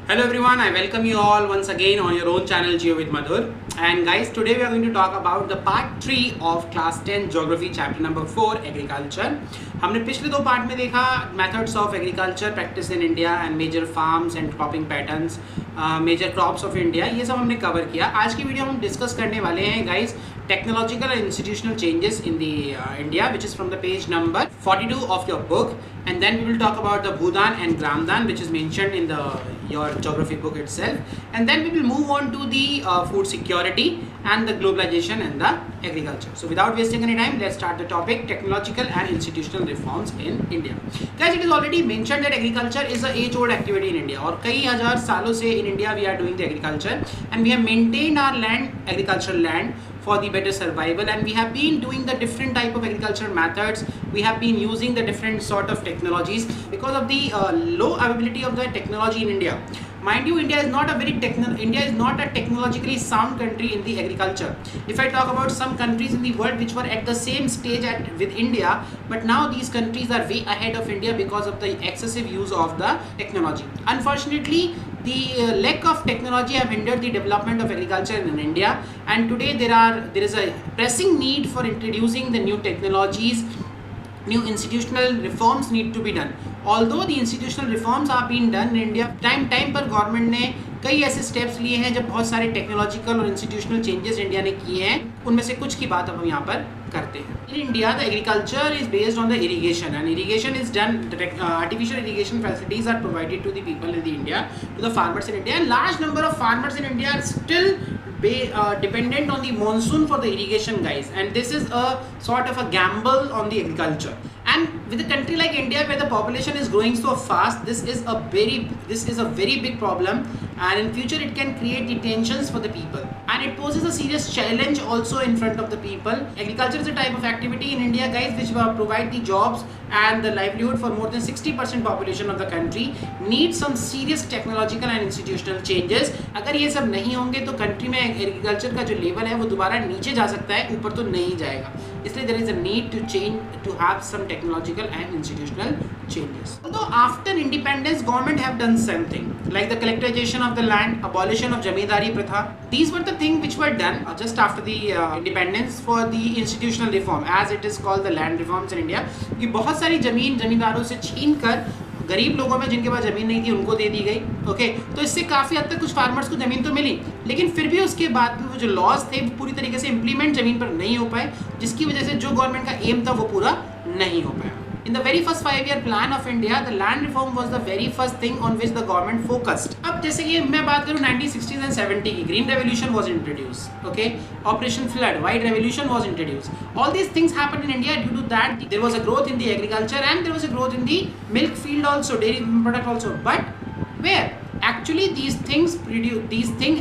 Hello everyone, I welcome you all once again on your own channel Geo with Madhur. And guys, today we are going to talk about the part 3 of class 10 geography chapter number 4 agriculture. हमने पिछले दो part में देखा methods of agriculture practice in India and major farms and cropping patterns, major crops of India, ये सब हमने cover किया. आज की वीडियो हम डिस्कस करने वाले हैं guys technological and institutional changes in the India, which is from the page number 42 of your book, and then we will talk about the Bhudan and Gramdan, which is mentioned in your geography book itself, and then we will move on to the food security and the globalization and the agriculture. So without wasting any time, let's start the topic: technological and institutional reforms in India. Guys, it is already mentioned that agriculture is a age-old activity in India, और कई हजार सालों से in India we are doing the agriculture, and we have maintained our land, agricultural land, for the better survival, and we have been doing the different type of agricultural methods. We have been using the different sort of technologies because of the low availability of the technology in India. Mind you, India is not a technologically sound country in the agriculture. If I talk about some countries in the world which were at the same stage with India, but now these countries are way ahead of India because of the excessive use of the technology. Unfortunately, the lack of technology have hindered the development of agriculture in India, and today there is a pressing need for introducing the new technologies. New institutional reforms need to be done. Although the institutional reforms are being done in India, time पर government ने कई ऐसे steps लिए हैं जब बहुत सारे technological और इंस्टीट्यूशनल चेंजेस इंडिया ने किए हैं. उनमें से कुछ की बात अब हम यहाँ पर करते हैं. In India, the agriculture is based on the irrigation, and irrigation is done. Artificial irrigation facilities are provided to the people in the India, to the farmers in India, and large number of farmers in India are still dependent on the monsoon for the irrigation, guys. And this is a sort of a gamble on the agriculture. And with a country like India where the population is growing so fast, this is a very big problem, and in future it can create the tensions for the people, and it poses a serious challenge also in front of the people. Agriculture is a type of activity in India, guys, which will provide the jobs and the livelihood for more than 60% population of the country. Needs some serious technological and institutional changes. अगर ये सब नहीं होंगे तो country में agriculture का जो level है वो दोबारा नीचे जा सकता है, ऊपर तो नहीं जाएगा. इसलिए there is a need to change, to have some technological and institutional changes. Although after independence, government have done something like the collectivization of the land, abolition of zamindari pratha. These were the things which were done just after the independence for the institutional reform, as it is called the land reforms in India. कि बहुत सारी जमींदारों से छीन कर गरीब लोगों में जिनके पास ज़मीन नहीं थी उनको दे दी गई. ओके, तो इससे काफ़ी हद तक कुछ फार्मर्स को ज़मीन तो मिली, लेकिन फिर भी उसके बाद भी वो जो लॉज थे वो पूरी तरीके से इम्प्लीमेंट ज़मीन पर नहीं हो पाए, जिसकी वजह से जो गवर्नमेंट का एम था वो पूरा नहीं हो पाया. In the very first 5-year plan of India, the land reform was the very first thing on which the government focused. अब जैसे कि मैं बात करूँ 1960s and 70 की, Green Revolution was introduced, okay, Operation Flood, White Revolution was introduced. All these things happened in India. Due to that, there was a growth in the agriculture and there was a growth in the milk field also, dairy product also. But where? Actually these things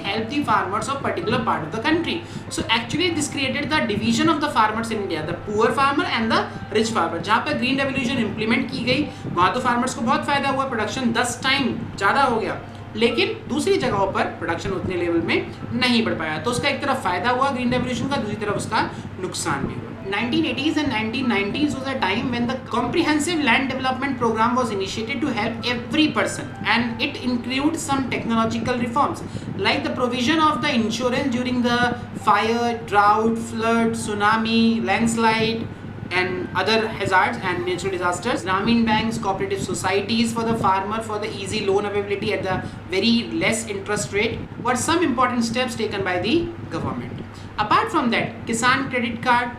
help the farmers of particular part of the country. So actually this created the division of the farmers in India, the poor farmer and the rich farmer. जहाँ पर green revolution implement की गई वहाँ तो farmers को बहुत फायदा हुआ, प्रोडक्शन 10 टाइम ज़्यादा हो गया, लेकिन दूसरी जगहों पर प्रोडक्शन उतने लेवल में नहीं बढ़ पाया. तो उसका एक तरफ फायदा हुआ ग्रीन रेवोल्यूशन का, दूसरी तरफ उसका नुकसान भी हुआ. 1980s and 1990s was a time when the comprehensive land development program was initiated to help every person, and it includes some technological reforms like the provision of the insurance during the fire, drought, flood, tsunami, landslide and other hazards and natural disasters. Gramin banks, cooperative societies for the farmer for the easy loan availability at the very less interest rate were some important steps taken by the government. Apart from that, Kisan credit card,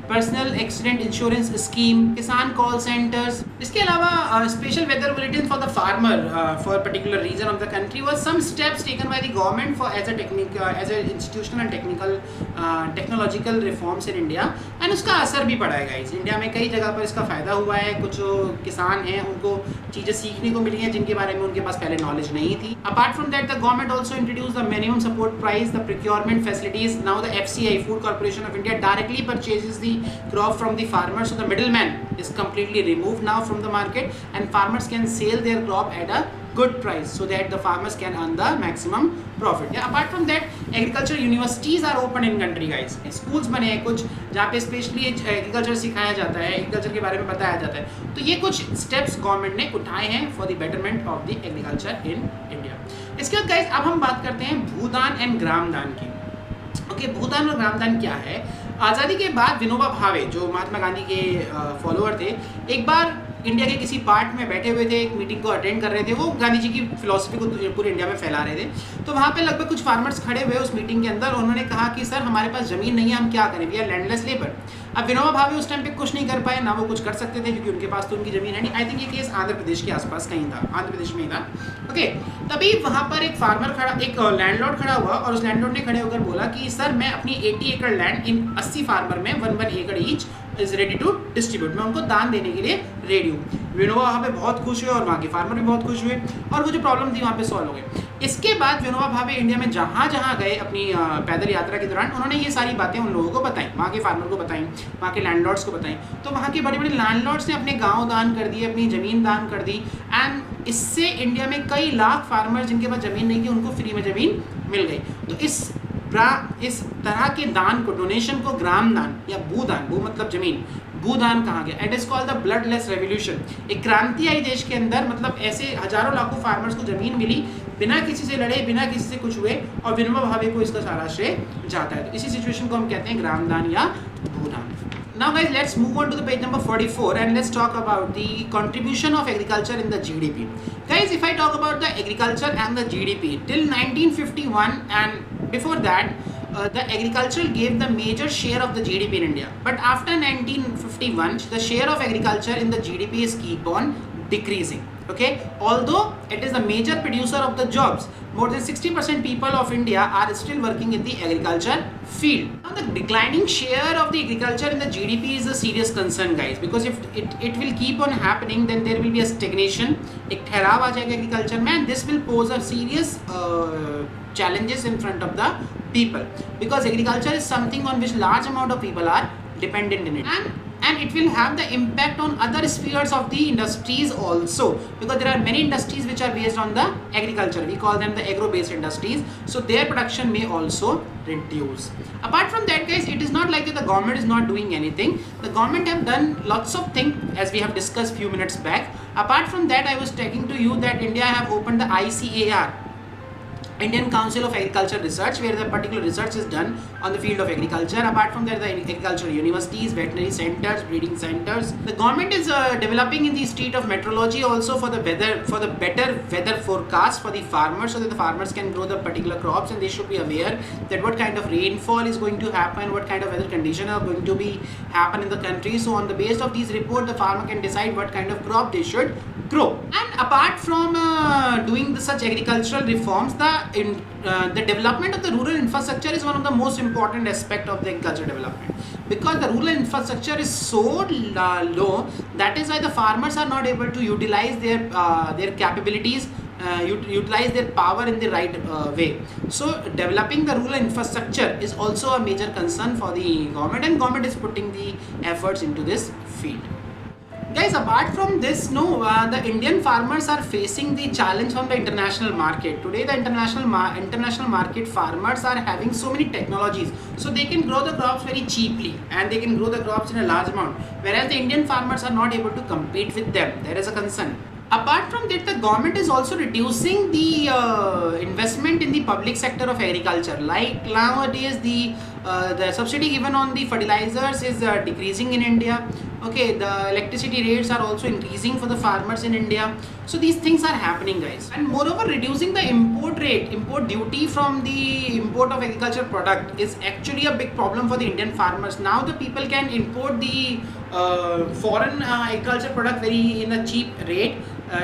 personal accident insurance scheme, Kisan call centres, इसके अलावा special weather bulletin for the farmer for particular region of the country was some steps taken by the government for as a institutional and technological reforms in India, and उसका असर भी पड़ा है guys. India में कई जगह पर इसका फ़ायदा हुआ है. कुछ किसान हैं उनको चीज़ें सीखने को मिली हैं जिनके बारे में उनके पास पहले नॉलेज नहीं थी. Apart from that, the government also introduce the minimum support price, the procurement facilities. Now the FCI, food corporation of India, directly purchases the crop from the farmer, so the middleman is completely removed now from the market, and farmers can sell their crop at a good price so that the farmers can earn the maximum profit. Yeah, apart from that, agriculture universities are open in country, guys. Schools बने हैं कुछ जहाँ पे specially agriculture सिखाया जाता है, agriculture के बारे में बताया जाता है. तो ये कुछ स्टेप्स गवर्नमेंट ने उठाए हैं for the betterment of the agriculture in India. इसके बाद गाइस अब हम बात करते हैं भूदान एंड ग्रामदान की। ओके, भूदान और ग्रामदान क्या है? आज़ादी के बाद विनोबा भावे जो महात्मा गांधी के फॉलोअर थे, एक बार इंडिया के किसी पार्ट में बैठे हुए थे, एक मीटिंग को अटेंड कर रहे थे, वो गांधी जी की फिलॉसफी को पूरे इंडिया में फैला रहे थे। तो वहाँ पे लगभग कुछ फार्मर्स खड़े हुए उस मीटिंग के अंदर, उन्होंने कहा कि सर हमारे पास ज़मीन नहीं है, हम क्या करें, वी आर लैंडलेस लेबर। अब विनोबा भावे उस टाइम पे कुछ नहीं कर पाए, ना वो कुछ कर सकते थे क्योंकि उनके पास तो उनकी ज़मीन है नहीं। आई थिंक ये केस आंध्र प्रदेश के आसपास कहीं था, आंध्र प्रदेश में ही था। ओके, तभी वहाँ पर एक फार्मर खड़ा, एक लैंडलॉर्ड खड़ा हुआ और उस लैंडलॉर्ड ने खड़े होकर बोला कि सर मैं अपनी 80 एकड़ लैंड इन 80 फार्मर में 1 एकड़ each is ready to distribute, मैं उनको दान देने के लिए रेडी हूँ। विनोबा भावे बहुत खुश हुए और वहाँ के फार्मर भी बहुत खुश हुए और वो जो प्रॉब्लम थी वहाँ पे सॉल्व हो गई। इसके बाद विनोबा भावे इंडिया में जहाँ जहाँ गए अपनी पैदल यात्रा के दौरान, उन्होंने ये सारी बातें उन लोगों को बताई, वहाँ के फार्मर को बताई, वहाँ के लैंडलॉर्ड्स को बताई। तो वहाँ के बड़े बड़े लैंडलॉर्ड्स ने अपने गाँव दान कर दिए, अपनी ज़मीन दान कर दी, एंड इससे इंडिया में कई लाख फार्मर जिनके पास ज़मीन नहीं थी उनको फ्री में ज़मीन मिल गई। तो इस तरह के दान को, डोनेशन को ग्राम दान या भूदान, भू मतलब जमीन, भूदान कहा गया। It is called the bloodless revolution. एक क्रांति आई देश के अंदर, मतलब ऐसे हजारों लाखों फार्मर्स को जमीन मिली, बिना किसी से लड़े, बिना किसी से कुछ हुए, और विनोबा भावे को इसका सारा श्रेय जाता है। तो इसी सिचुएशन को हम कहते हैं ग्रामदान या भूदान। Now guys, let's move on to the page number 44 and let's talk about the contribution of agriculture in the GDP. Guys, if I talk about the agriculture and the GDP till 1951 and before that, the agriculture gave the major share of the GDP in India. But after 1951, the share of agriculture in the GDP is keep on decreasing. Okay, although it is the major producer of the jobs, more than 60% people of India are still working in the agriculture field. Now the declining share of the agriculture in the GDP is a serious concern guys, because if it will keep on happening, then there will be a stagnation, एक ठहराव आ जाएगा agriculture में, and this will pose a serious challenges in front of the people, because agriculture is something on which large amount of people are dependent in it, and it will have the impact on other spheres of the industries also, because there are many industries which are based on the agriculture. We call them the agro based industries, so their production may also reduce. Apart from that guys, it is not like that the government is not doing anything. The government have done lots of things, as we have discussed few minutes back. Apart from that, I was talking to you that India have opened the ICAR, Indian Council of Agriculture Research, where the particular research is done on the field of agriculture. Apart from that, the agricultural universities, veterinary centers, breeding centers. The government is developing in the state of meteorology also for the weather, for the better weather forecast for the farmers, so that the farmers can grow the particular crops, and they should be aware that what kind of rainfall is going to happen, what kind of weather conditions are going to be happen in the country. So on the basis of these reports, the farmer can decide what kind of crop they should grow. And apart from doing such agricultural reforms, the development of the rural infrastructure is one of the most important aspect of the agriculture development, because the rural infrastructure is so low, that is why the farmers are not able to utilize their capabilities, utilize their power in the right way. So developing the rural infrastructure is also a major concern for the government, and government is putting the efforts into this field. Guys, apart from this, the Indian farmers are facing the challenge from the international market. Today, the international market farmers are having so many technologies, so they can grow the crops very cheaply, and they can grow the crops in a large amount, whereas the Indian farmers are not able to compete with them. There is a concern. Apart from that, the government is also reducing the investment in the public sector of agriculture. Like nowadays, the subsidy given on the fertilizers is decreasing in India. Okay, the electricity rates are also increasing for the farmers in India. So these things are happening guys, and moreover reducing the import duty from the import of agriculture product is actually a big problem for the Indian farmers. Now the people can import the foreign agriculture product in a cheap rate,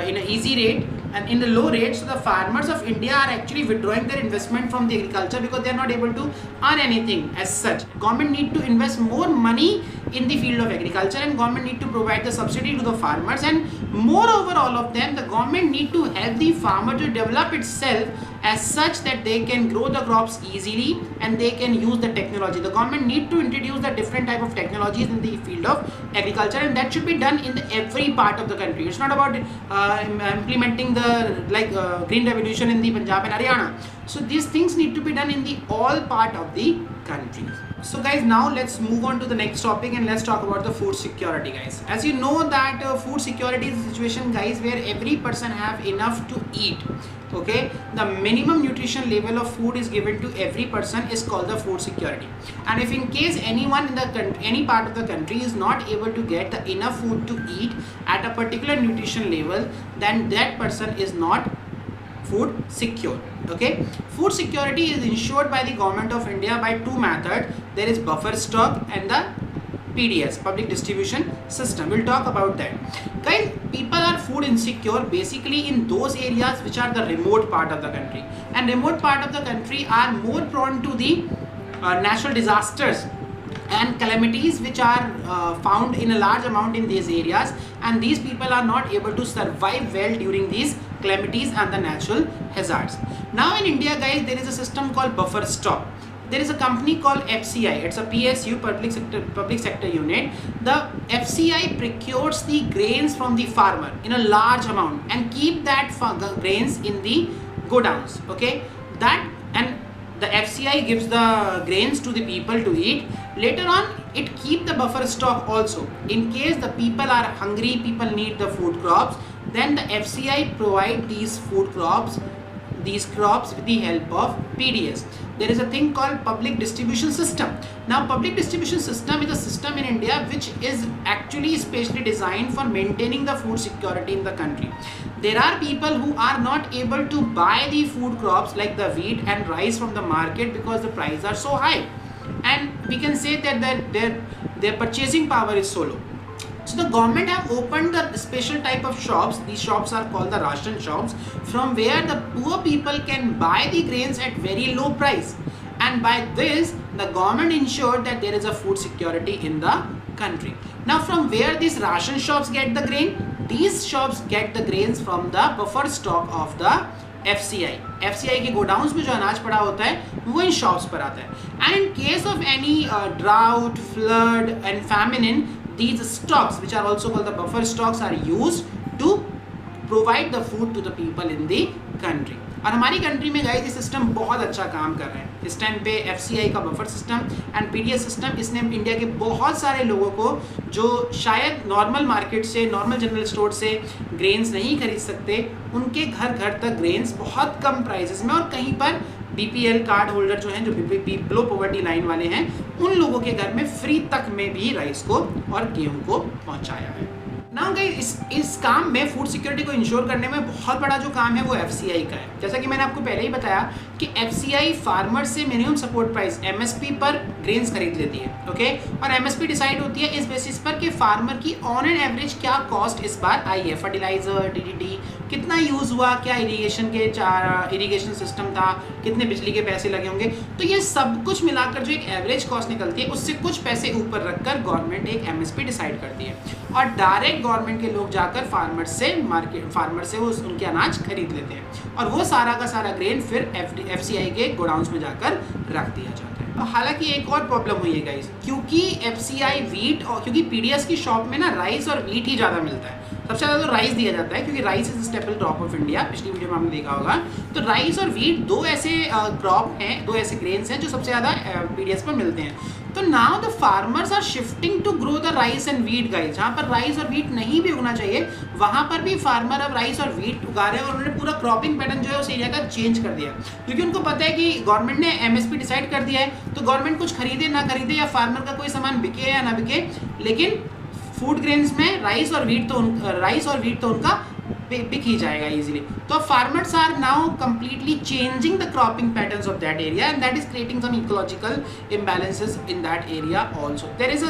in an easy rate, and in the low rate. So the farmers of India are actually withdrawing their investment from the agriculture, because they are not able to earn anything as such. Government need to invest more money in the field of agriculture, and government need to provide the subsidy to the farmers, and moreover all of them, the government need to help the farmer to develop itself as such that they can grow the crops easily, and they can use the technology. The government need to introduce the different type of technologies in the field of agriculture, and that should be done in every part of the country. It's not about implementing the green revolution in the Punjab and Haryana. So these things need to be done in the all part of the country. So guys, now let's move on to the next topic and let's talk about the food security, guys. As you know that food security is a situation, guys, where every person have enough to eat. Okay, the minimum nutrition level of food is given to every person is called the food security. And if in case anyone in the any part of the country is not able to get the enough food to eat at a particular nutrition level, then that person is not food secure. Okay, food security is ensured by the government of India by two methods. There is buffer stock and the PDS, public distribution system. We'll talk about that. Guys, people are food insecure basically in those areas which are the remote part of the country, and remote part of the country are more prone to the natural disasters and calamities which are found in a large amount in these areas, and these people are not able to survive well during these calamities and the natural hazards. Now in India, guys, there is a system called buffer stock. There is a company called FCI. It's a PSU, public sector unit. The FCI procures the grains from the farmer in a large amount and keep that grains in the godowns. Okay, that, and the FCI gives the grains to the people to eat. Later on, it keep the buffer stock also. In case the people are hungry, people need the food crops, then the FCI provide these food crops, with the help of PDS. There is a thing called public distribution system. Now public distribution system is a system in India which is actually specially designed for maintaining the food security in the country. There are people who are not able to buy the food crops like the wheat and rice from the market because the prices are so high, and we can say that their purchasing power is so low. So the government have opened the special type of shops. These shops are called the ration shops, from where the poor people can buy the grains at very low price, and by this the government ensured that there is a food security in the country. Now from where these ration shops get the grain? These shops get the grains from the buffer stock of the FCI. FCI के godowns में जो अनाज पड़ा होता है वो इन shops पर आता है. And in case of any drought, flood and famine, these stocks, which are also called the buffer stocks, are used to provide the food to the people in the country. और हमारी country में guys ये system बहुत अच्छा काम कर रहे हैं इस टाइम पे. FCI का buffer system and PDS system, इसने इंडिया के बहुत सारे लोगों को जो शायद नॉर्मल मार्केट से, नॉर्मल जनरल स्टोर से ग्रेन्स नहीं खरीद सकते, उनके घर घर तक ग्रेन्स बहुत कम प्राइसेस में, और कहीं पर BPL कार्ड होल्डर जो हैं, जो बिलो पॉवर्टी लाइन वाले हैं, उन लोगों के घर में फ्री तक में भी राइस को और गेहूं को पहुंचाया है. नाउ गाइस, इस काम में फूड सिक्योरिटी को इंश्योर करने में बहुत बड़ा जो काम है वो FCI का है. जैसा कि मैंने आपको पहले ही बताया कि FCI फार्मर से मिनिमम सपोर्ट प्राइस MSP पर ग्रेन्स खरीद लेती है. ओके, और MSP डिसाइड होती है इस बेसिस पर कि फार्मर की ऑन एंड एवरेज क्या कॉस्ट इस बार आई है, फर्टिलाइजर, DDT कितना यूज़ हुआ, क्या इरीगेशन सिस्टम था, कितने बिजली के पैसे लगे होंगे. तो ये सब कुछ मिलाकर जो एक एवरेज कॉस्ट निकलती है, उससे कुछ पैसे ऊपर रखकर गवर्नमेंट एक MSP डिसाइड करती है, और डायरेक्ट गवर्नमेंट के लोग जाकर फार्मर से वो उनके अनाज खरीद लेते हैं, और वो सारा का सारा ग्रेन फिर FCI के गोडाउन्स में जाकर रख दिया जाता है. हालांकि एक और प्रॉब्लम हुई है गाइस, क्योंकि FCI वीट और क्योंकि PDS की शॉप में ना राइस और वीट ही ज़्यादा मिलता है. सबसे ज़्यादा तो राइस दिया जाता है क्योंकि rice is staple crop of India. पिछली वीडियो में हमने देखा होगा. तो राइस और वीट दो ऐसे क्रॉप हैं, दो ऐसे ग्रेन्स हैं जो सबसे ज़्यादा PDS पर मिलते हैं. तो now the farmers are shifting to grow the rice and wheat guys. जहाँ पर राइस और वीट नहीं भी उगना चाहिए, वहाँ पर भी फार्मर अब राइस और वीट उगा रहे हैं, और उन्होंने पूरा क्रॉपिंग पैटर्न जो है उस एरिया का चेंज कर दिया, क्योंकि उनको पता है कि गवर्नमेंट ने MSP डिसाइड कर दिया है. तो गवर्नमेंट कुछ खरीदे ना खरीदे, या फार्मर का कोई सामान बिके या ना बिके, लेकिन फूड ग्रेन्स में राइस और वीट तो उनका बिक ही जाएगा इजीली. तो farmers are now completely changing the cropping patterns of that area, and that is creating some ecological imbalances in that area also. There is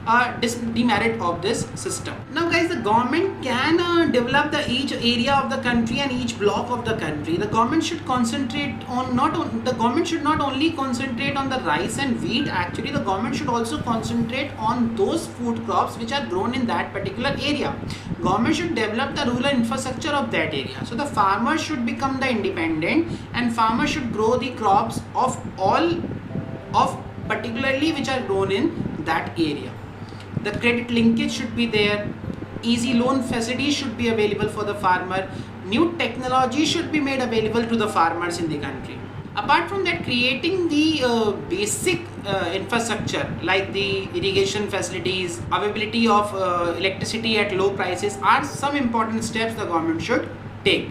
that is demerit of this system. Now guys, the government can develop each area of the country and each block of the country. The government should not only concentrate on the rice and wheat. Actually, the government should also concentrate on those food crops which are grown in that particular area. Government should develop the rural infrastructure of that area. So the farmers should become the independent, and farmers should grow the crops of particularly which are grown in that area. The credit linkage should be there. easy loan facilities should be available for the farmer. New technology should be made available to the farmers in the country. Apart from that, creating the basic infrastructure like the irrigation facilities, availability of electricity at low prices are some important steps the government should take.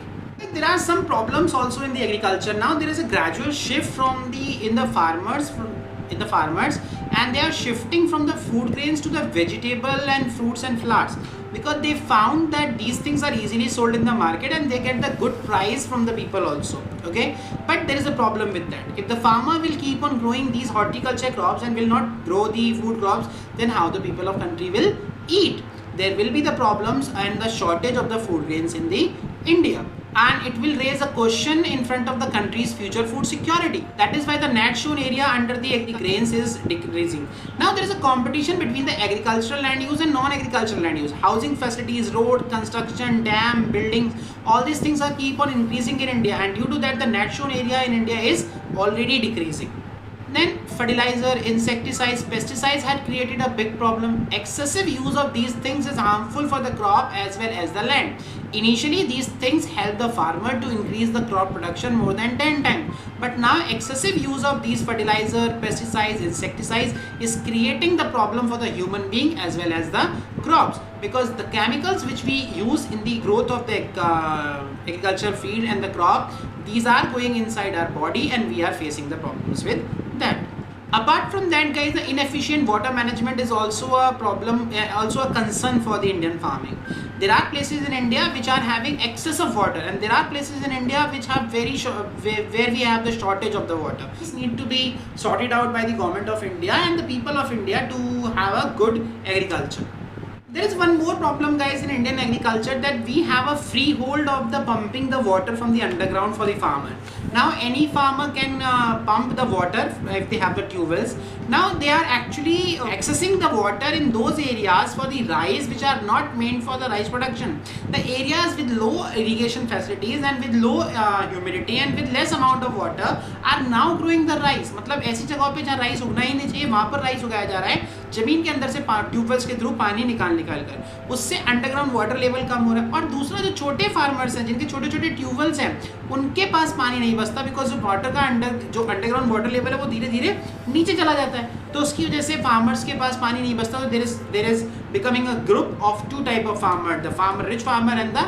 There are some problems also in the agriculture. Now there is a gradual shift from the farmers and they are shifting from the food grains to the vegetable and fruits and flowers, because they found that these things are easily sold in the market and they get the good price from the people also. Okay, but there is a problem with that. If the farmer will keep on growing these horticulture crops and will not grow the food crops, then how the people of country will eat? There will be the problems and the shortage of the food grains in the India, and it will raise a question in front of the country's future food security. That is why the net shown area under the grains is decreasing. Now there is a competition between the agricultural land use and non-agricultural land use. Housing facilities, road construction, dam, buildings, all these things are keep on increasing in India, and due to that the net shown area in India is already decreasing. Then fertilizer, insecticides, pesticides had created a big problem. Excessive use of these things is harmful for the crop as well as the land. Initially these things help the farmer to increase the crop production more than 10 times. But now excessive use of these fertilizer, pesticides, insecticides is creating the problem for the human being as well as the crops, because the chemicals which we use in the growth of the agricultural field and the crop, these are going inside our body and we are facing the problems with that. Apart from that, guys, the inefficient water management is also a problem, also a concern for the Indian farming. There are places in India which are having excess of water, and there are places in India which have where we have the shortage of the water. This need to be sorted out by the government of India and the people of India to have a good agriculture. There is one more problem, guys, in Indian agriculture, that we have a freehold of the pumping the water from the underground for the farmer. Now any farmer can pump the water if they have the tube wells. Now they are actually accessing the water in those areas for the rice which are not meant for the rice production. The areas with low irrigation facilities and with low humidity and with less amount of water are now growing the rice. मतलब ऐसी जगहों पे जहाँ rice उगना ही नहीं चाहिए वहाँ पर rice उगाया जा रहा है जमीन के अंदर से ट्यूबवेल्स के थ्रू पानी निकाल कर, उससे अंडरग्राउंड वाटर लेवल कम हो रहा है। और दूसरा जो छोटे फार्मर्स हैं जिनके छोटे छोटे ट्यूबवेल्स हैं उनके पास पानी नहीं बचता, बिकॉज जो वाटर का अंडरग्राउंड वाटर लेवल है वो धीरे धीरे नीचे चला जाता है, तो उसकी वजह से फार्मर्स के पास पानी नहीं बचता। तो there is becoming a group of two type of farmer, the farmer rich farmer and the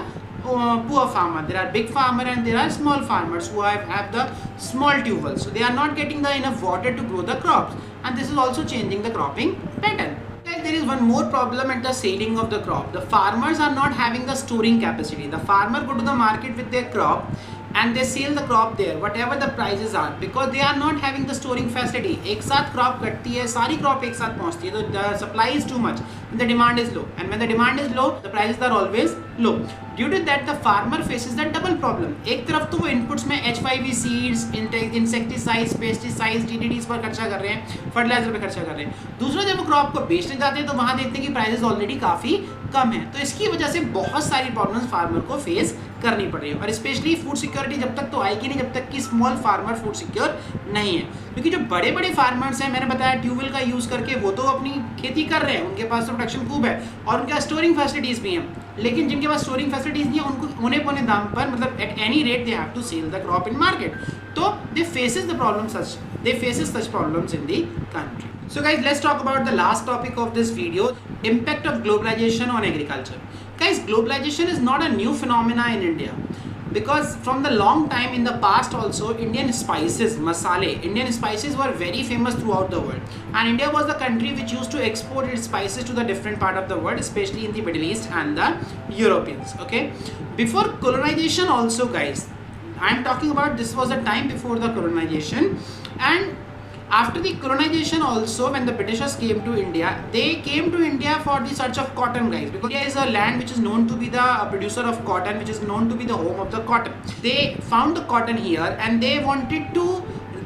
poor farmer. There are big farmer and there are small farmers who have the small tube wells, so they are not getting the enough water to grow the crops, and this is also changing the cropping pattern. There is one more problem at the selling of the crop. The farmers are not having the storing capacity. The farmer go to the market with their crop and they sell the crop there whatever the prices are, because they are not having the storing facility. एक साथ crop कटती है, सारी crop एक साथ पहुंचती है, तो the supply is too much and the demand is low, and when the demand is low the prices are always low. Due to that the farmer faces the double problem. एक तरफ तो वो inputs में H5V seeds, insecticides, pesticides, DDTs पर खर्चा कर रहे हैं, fertilizer पे खर्चा कर रहे हैं, दूसरा जब वो crop को बेचने जाते हैं तो वहाँ देखते हैं कि prices already काफ़ी कम है, तो इसकी वजह से बहुत सारी प्रॉब्लम्स फार्मर को फेस करनी पड़ रही है। और स्पेशली फूड सिक्योरिटी जब तक तो आएगी नहीं जब तक कि स्मॉल फार्मर फूड सिक्योर नहीं है, क्योंकि जो बड़े बड़े फार्मर्स हैं, मैंने बताया ट्यूबवेल का यूज़ करके वो तो अपनी खेती कर रहे हैं, उनके पास तो प्रोडक्शन खूब है और उनके पास स्टोरिंग फैसिलिटीज़ भी हैं, लेकिन जिनके पास स्टोरिंग फैसिलिटीज़ नहीं है उनको औने पौने दाम पर, मतलब at any rate they have to sell the crop in market, तो they faces the problem such problems in the country. So guys, let's talk about the last topic of this video, impact of globalization on agriculture. Guys, globalization is not a new phenomena in India, because from the long time in the past also Indian spices, masale, Indian spices were very famous throughout the world, and India was the country which used to export its spices to the different part of the world, especially in the Middle East and the Europeans. Okay, before colonization also, guys, I am talking about this was the time before the colonization, and after the colonization also, when the Britishers came to India, they came to India for the search of cotton, guys, because India is a land which is known to be the producer of cotton, which is known to be the home of the cotton. They found the cotton here and they wanted to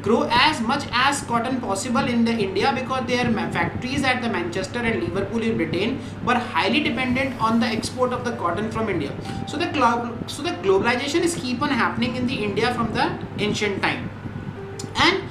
grow as much as cotton possible in the India, because their factories at the Manchester and Liverpool in Britain were highly dependent on the export of the cotton from India. So the globalization is keep on happening in the India from the ancient time. And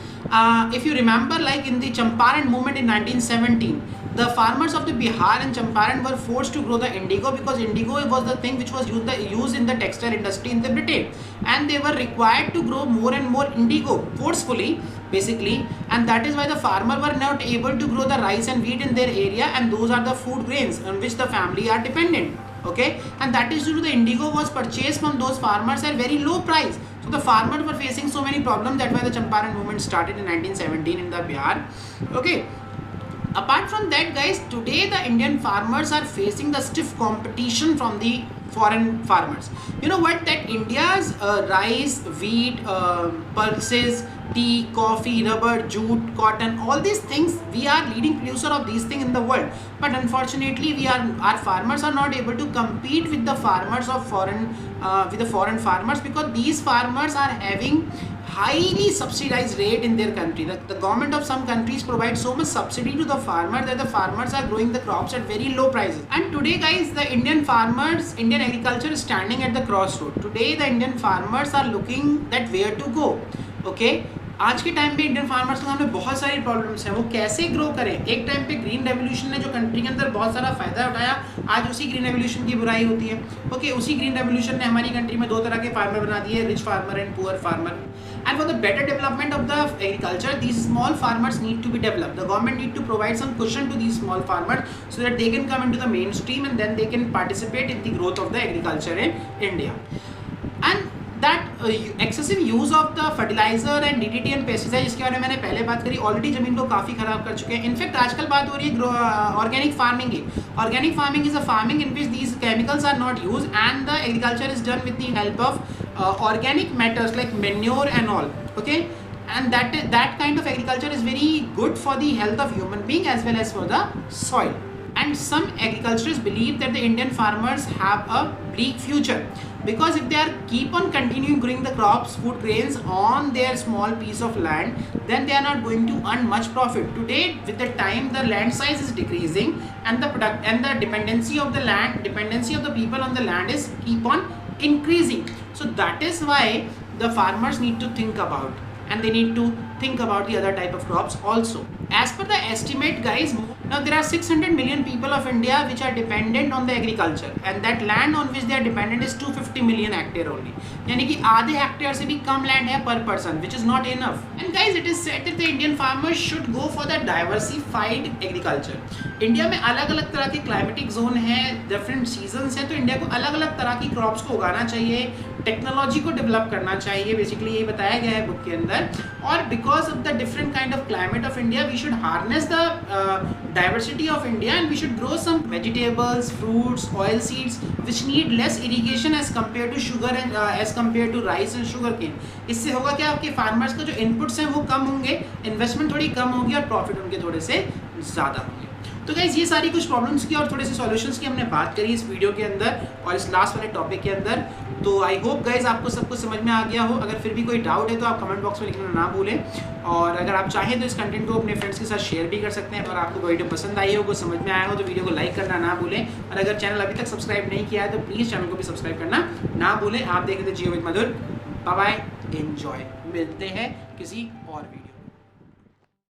if you remember, like in the Champaran movement in 1917, the farmers of the Bihar and Champaran were forced to grow the indigo because indigo was the thing which was used in the textile industry in the Britain, and they were required to grow more and more indigo forcefully basically, and that is why the farmer were not able to grow the rice and wheat in their area, and those are the food grains on which the family are dependent. Okay, and that is due to the indigo was purchased from those farmers at very low price. So the farmers were facing so many problems, that's why the Champaran movement started in 1917 in the Bihar. Okay, apart from that guys, today the Indian farmers are facing the stiff competition from the foreign farmers. You know what, that India's rice, wheat, pulses, tea, coffee, rubber, jute, cotton, all these things, we are leading producer of these things in the world, but unfortunately our farmers are not able to compete with the farmers of foreign farmers, because these farmers are having highly subsidized rate in their country. The government of some countries provide so much subsidy to the farmer that the farmers are growing the crops at very low prices. And today guys, the Indian agriculture is standing at the crossroad. Today the Indian farmers are looking that where to go. Okay, आज के time पे Indian farmers के सामने बहुत सारी problems हैं, वो कैसे ग्रो करें। एक टाइम पे ग्रीन रेवोल्यूशन ने जो कंट्री के अंदर बहुत सारा फायदा उठाया, आज उसी ग्रीन रेवोल्यूशन की बुराई होती है। ओके, उसी ग्रीन रेवोल्यूशन ने हमारी कंट्री में दो तरह के फार्मर बना दिए, rich farmer and poor farmer. And for the better development of the agriculture, these small farmers need to be developed. The government need to provide some cushion to these small farmers so that they can come into the mainstream and then they can participate in the growth of the agriculture in India. And that excessive use of the fertilizer and DDT and pesticide, जिसके बारे में मैंने पहले बात करी, already जमीन को काफ़ी ख़राब कर चुके हैं। इनफैक्ट आजकल बात हो रही है ऑर्गेनिक फार्मिंग की। Organic farming is a farming in which these chemicals are not use and the agriculture is done with the help of organic matters like manure and all. Okay, and that kind of agriculture is very good for the health of human being as well as for the soil. And some agriculturists believe that the Indian farmers have a bleak future, because if they are keep on continuing growing the crops, food grains on their small piece of land, then they are not going to earn much profit. Today, with the time, the land size is decreasing and the dependency of the people on the land is keep on increasing. So that is why the farmers need to think about, and they need to think about the other type of crops also. As per the estimate guys, now there are 600 million people of India which are dependent on the agriculture, and that land on which they are dependent is 250 million hectare only. यानी कि आधे hectare से भी कम land है पर person, which is not enough. And guys, it is said that the Indian farmers should go for the diversified agriculture. India में अलग अलग तरह के क्लाइमेटिक जोन है, डिफरेंट सीजन्स है, तो इंडिया को अलग अलग तरह की क्रॉप्स को उगाना चाहिए, टेक्नोलॉजी को डेवलप करना चाहिए, बेसिकली ये बताया गया है बुक के अंदर। और because of the different kind of climate of India, we should harness the diversity of India, and we should grow some vegetables, fruits, oil seeds which need less irrigation as compared to sugar and as compared to rice and sugar cane. इससे होगा क्या, आपके farmers का जो inputs हैं वो कम होंगे, investment थोड़ी कम होगी और प्रॉफिट उनके थोड़े से ज़्यादा होंगे। तो गाइज ये सारी कुछ प्रॉब्लम्स की और थोड़े से सॉल्यूशंस की हमने बात करी इस वीडियो के अंदर और इस लास्ट वाले टॉपिक के अंदर। तो आई होप गाइज आपको सब कुछ समझ में आ गया हो। अगर फिर भी कोई डाउट है तो आप कमेंट बॉक्स में लिखना ना भूलें, और अगर आप चाहें तो इस कंटेंट को अपने फ्रेंड्स के साथ शेयर भी कर सकते हैं। और आपको वीडियो पसंद आई हो, कुछ समझ में आया हो तो वीडियो को लाइक करना ना भूलें, और अगर चैनल अभी तक सब्सक्राइब नहीं किया है तो प्लीज़ चैनल को भी सब्सक्राइब करना ना भूलें। आप देख रहे थे Jio with Madhur. Bye bye, enjoy, मिलते हैं किसी और वीडियो।